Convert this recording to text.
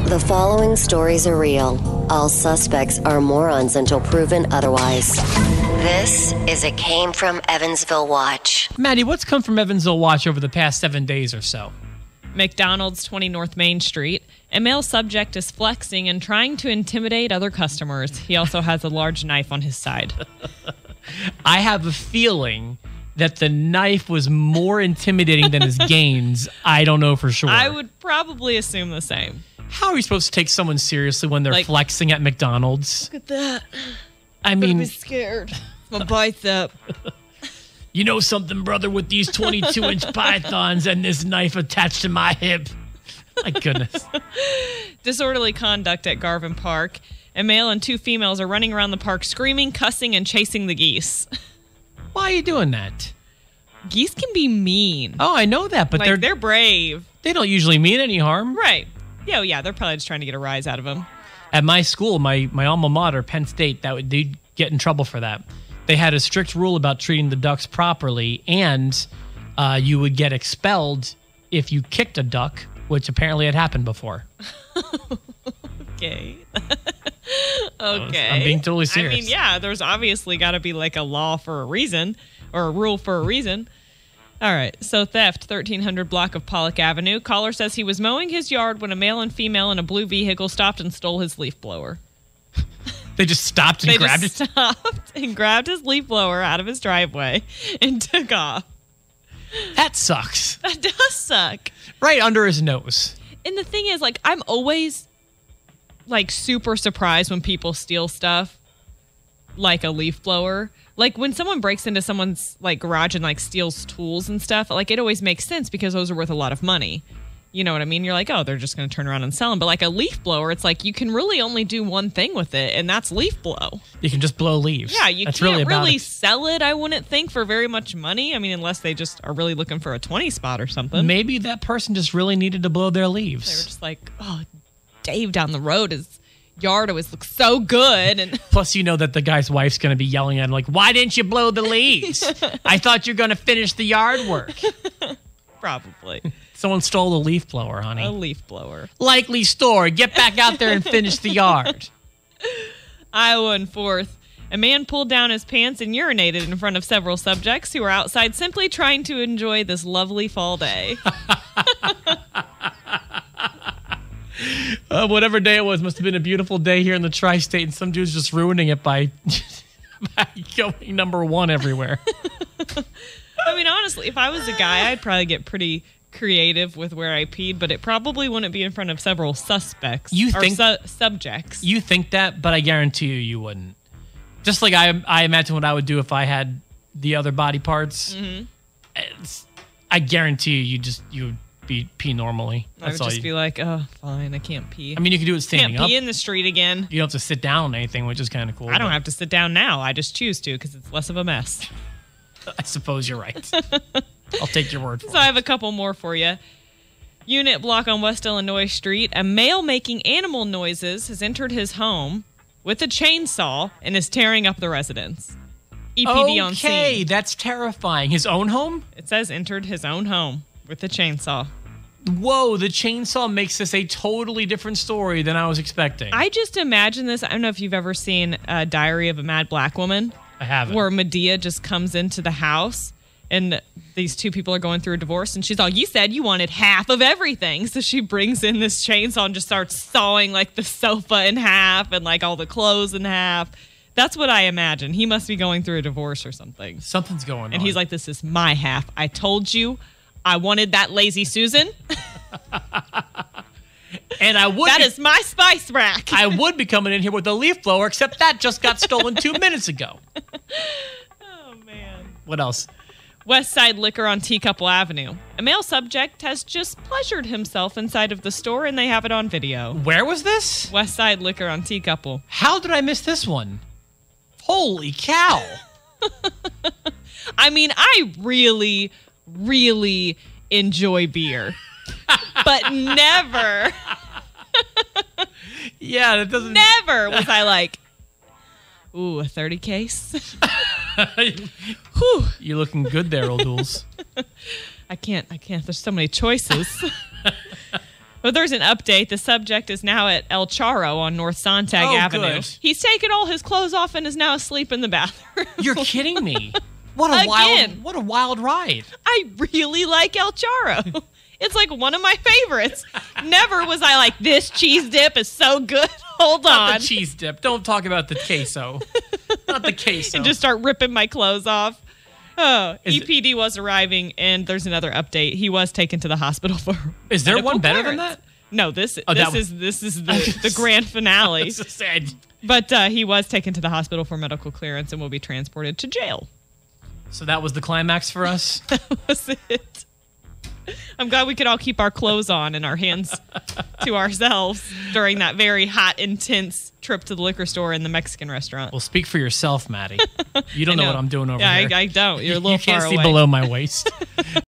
The following stories are real. All suspects are morons until proven otherwise. This is a Came from Evansville Watch. Maddie, what's come from Evansville Watch over the past 7 days or so? McDonald's, 20 North Main Street. A male subject is flexing and trying to intimidate other customers. He also has a large knife on his side. I have a feeling that the knife was more intimidating than his gains. I don't know for sure. I would probably assume the same. How are you supposed to take someone seriously when they're flexing at McDonald's? Look at that. I mean, I'm scared. My bicep. You know something, brother, with these 22-inch pythons and this knife attached to my hip. My goodness. Disorderly conduct at Garvin Park. A male and two females are running around the park screaming, cussing, and chasing the geese. Why are you doing that? Geese can be mean. Oh, I know that, but they're brave. They don't usually mean any harm. Right. Yeah, they're probably just trying to get a rise out of them. At my school, my alma mater, Penn State, they'd get in trouble for that. They had a strict rule about treating the ducks properly, and you would get expelled if you kicked a duck, which apparently had happened before. Okay. Okay. I'm being totally serious. I mean, yeah, there's obviously got to be like a law for a reason, or a rule for a reason. All right, so theft, 1300 block of Pollock Avenue. Caller says he was mowing his yard when a male and female in a blue vehicle stopped and stole his leaf blower. They just stopped and grabbed it? They just stopped and grabbed his leaf blower out of his driveway and took off. That sucks. That does suck. Right under his nose. And the thing is, like, I'm always, like, super surprised when people steal stuff, like a leaf blower. Like, when someone breaks into someone's, like, garage and, like, steals tools and stuff, like, it always makes sense because those are worth a lot of money. You know what I mean? You're like, oh, they're just going to turn around and sell them. But like a leaf blower, it's like you can really only do one thing with it, and that's leaf blow. You can just blow leaves. Yeah, you can't really sell it, I wouldn't think, for very much money. I mean, unless they just are really looking for a 20 spot or something. Maybe that person just really needed to blow their leaves. They were just like, oh, Dave down the road, his yard always looks so good. And plus, you know that the guy's wife's going to be yelling at him like, why didn't you blow the leaves? I thought you were going to finish the yard work. Probably. Someone stole a leaf blower, honey. A leaf blower. Likely story. Get back out there and finish the yard. Iowa and 4th. A man pulled down his pants and urinated in front of several subjects who were outside simply trying to enjoy this lovely fall day. Whatever day it was, must have been a beautiful day here in the tri-state, and some dude's just ruining it by going number one everywhere. I mean, honestly, if I was a guy, I'd probably get pretty creative with where I peed, but it probably wouldn't be in front of several suspects. Subjects. You think that, but I guarantee you wouldn't. Just like I imagine what I would do if I had the other body parts. Mm-hmm. I guarantee you would pee normally. I would just be like, oh, fine, I can't pee. I mean, you can do it standing up. Can't pee in the street again. You don't have to sit down on anything, which is kind of cool. I don't have to sit down now. I just choose to because it's less of a mess. I suppose you're right. I'll take your word for it. So I have a couple more for you. Unit block on West Illinois Street. A male making animal noises has entered his home with a chainsaw and is tearing up the residence. EPD on scene. Okay, that's terrifying. His own home? It says entered his own home with a chainsaw. Whoa, the chainsaw makes this a totally different story than I was expecting. I just imagine this. I don't know if you've ever seen Diary of a Mad Black Woman. I haven't. Where Medea just comes into the house and these two people are going through a divorce and she's all, you said you wanted half of everything. So she brings in this chainsaw and just starts sawing like the sofa in half and like all the clothes in half. That's what I imagine. He must be going through a divorce or something. Something's going on. And he's like, this is my half. I told you I wanted that lazy Susan. And that is my spice rack. I would be coming in here with a leaf blower, except that just got stolen 2 minutes ago. Oh, man. What else? West Side Liquor on Teacup Avenue. A male subject has just pleasured himself inside of the store, and they have it on video. Where was this? West Side Liquor on Teacup. How did I miss this one? Holy cow. I mean, I really, really enjoy beer. But never. Yeah, that doesn't. Never was I like, ooh, a 30 case. Whew. You're looking good there, old duels. I can't. There's so many choices. Well, there's an update. The subject is now at El Charro on North Sontag Avenue. Good. He's taken all his clothes off and is now asleep in the bathroom. You're kidding me. What a wild ride. I really like El Charro. It's like one of my favorites. Never was I like, this cheese dip is so good. Hold on. Not the cheese dip. Don't talk about the queso. Not the queso. And just start ripping my clothes off. Oh, EPD was arriving, and there's another update. He was taken to the hospital for. Is there medical one better clearance. than that? No, this is the grand finale. But he was taken to the hospital for medical clearance and will be transported to jail. So that was the climax for us? That was it. I'm glad we could all keep our clothes on and our hands to ourselves during that very hot, intense trip to the liquor store and the Mexican restaurant. Well, speak for yourself, Maddie. You don't know what I'm doing over here. I don't. You're a little you can't far see away. below my waist.